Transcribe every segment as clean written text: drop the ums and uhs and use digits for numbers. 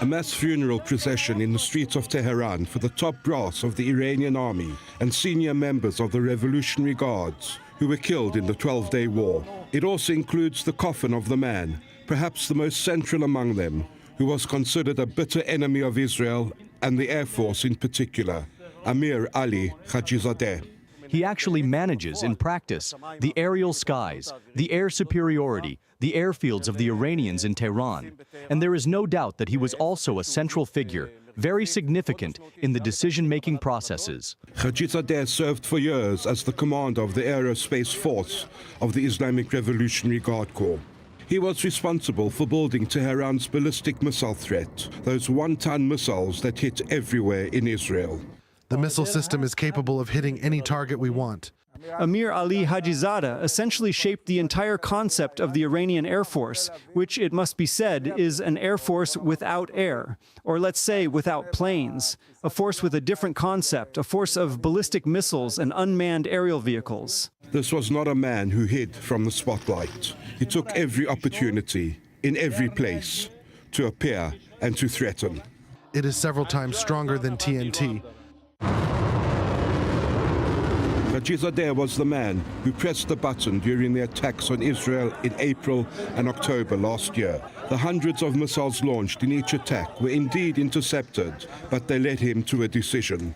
A mass funeral procession in the streets of Tehran for the top brass of the Iranian army and senior members of the Revolutionary Guards who were killed in the 12-day war. It also includes the coffin of the man, perhaps the most central among them, who was considered a bitter enemy of Israel and the Air Force in particular, Amir Ali Hajizadeh. He actually manages, in practice, the aerial skies, the air superiority, the airfields of the Iranians in Tehran. And there is no doubt that he was also a central figure, very significant in the decision-making processes. Hajizadeh served for years as the commander of the Aerospace Force of the Islamic Revolutionary Guard Corps. He was responsible for building Tehran's ballistic missile threat, those one-ton missiles that hit everywhere in Israel. The missile system is capable of hitting any target we want. Amir Ali Hajizadeh essentially shaped the entire concept of the Iranian Air Force, which, it must be said, is an air force without air, or let's say without planes, a force with a different concept, a force of ballistic missiles and unmanned aerial vehicles. This was not a man who hid from the spotlight. He took every opportunity, in every place, to appear and to threaten. It is several times stronger than TNT. Hajizadeh was the man who pressed the button during the attacks on Israel in April and October last year. The hundreds of missiles launched in each attack were indeed intercepted, but they led him to a decision: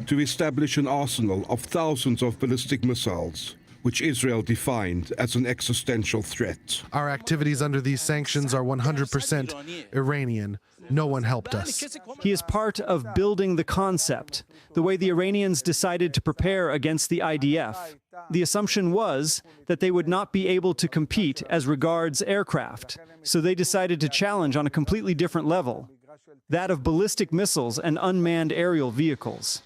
to establish an arsenal of thousands of ballistic missiles, which Israel defined as an existential threat. Our activities under these sanctions are 100% Iranian. No one helped us. He is part of building the concept, the way the Iranians decided to prepare against the IDF. The assumption was that they would not be able to compete as regards aircraft, so they decided to challenge on a completely different level, that of ballistic missiles and unmanned aerial vehicles.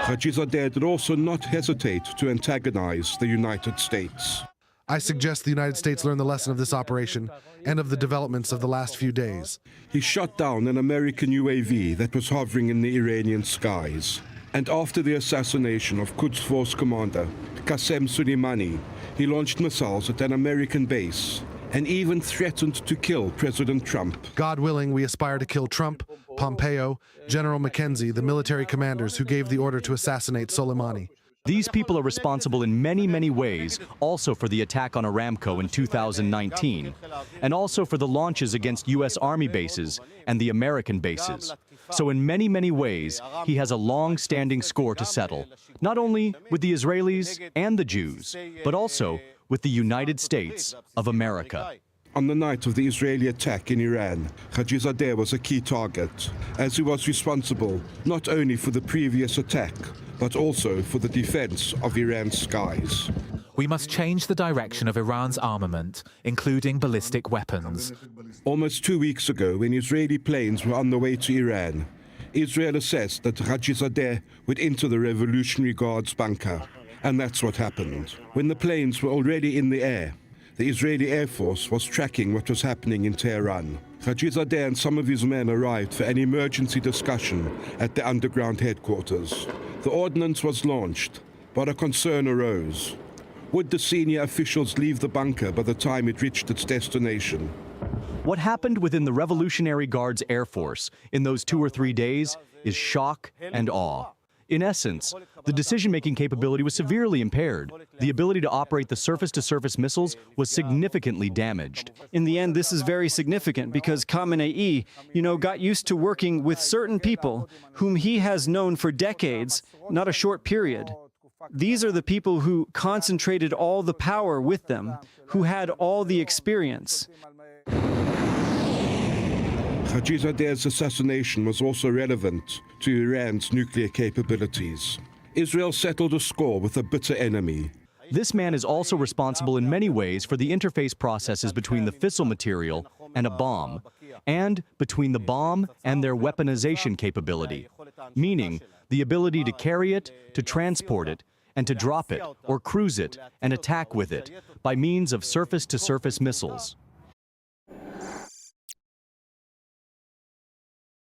Hajizadeh did also not hesitate to antagonize the United States. I suggest the United States learn the lesson of this operation and of the developments of the last few days. He shot down an American UAV that was hovering in the Iranian skies. And after the assassination of Quds Force commander Qasem Soleimani, he launched missiles at an American base and even threatened to kill President Trump. God willing, we aspire to kill Trump, Pompeo, General McKenzie, the military commanders who gave the order to assassinate Soleimani. These people are responsible in many, many ways, also for the attack on Aramco in 2019, and also for the launches against U.S. Army bases and the American bases. So in many, many ways, he has a long-standing score to settle, not only with the Israelis and the Jews, but also with the United States of America. On the night of the Israeli attack in Iran, Hajizadeh was a key target, as he was responsible not only for the previous attack, but also for the defense of Iran's skies. We must change the direction of Iran's armament, including ballistic weapons. Almost 2 weeks ago, when Israeli planes were on the way to Iran, Israel assessed that Hajizadeh would enter the Revolutionary Guards bunker. And that's what happened. When the planes were already in the air, the Israeli Air Force was tracking what was happening in Tehran. Hajizadeh and some of his men arrived for an emergency discussion at the underground headquarters. The ordnance was launched, but a concern arose. Would the senior officials leave the bunker by the time it reached its destination? What happened within the Revolutionary Guards Air Force in those 2 or 3 days is shock and awe. In essence, the decision-making capability was severely impaired. The ability to operate the surface-to-surface missiles was significantly damaged. In the end, this is very significant because Khamenei, got used to working with certain people whom he has known for decades, not a short period. These are the people who concentrated all the power with them, who had all the experience. Hajizadeh's assassination was also relevant to Iran's nuclear capabilities. Israel settled a score with a bitter enemy. This man is also responsible in many ways for the interface processes between the fissile material and a bomb, and between the bomb and their weaponization capability, meaning the ability to carry it, to transport it, and to drop it or cruise it and attack with it by means of surface-to-surface missiles.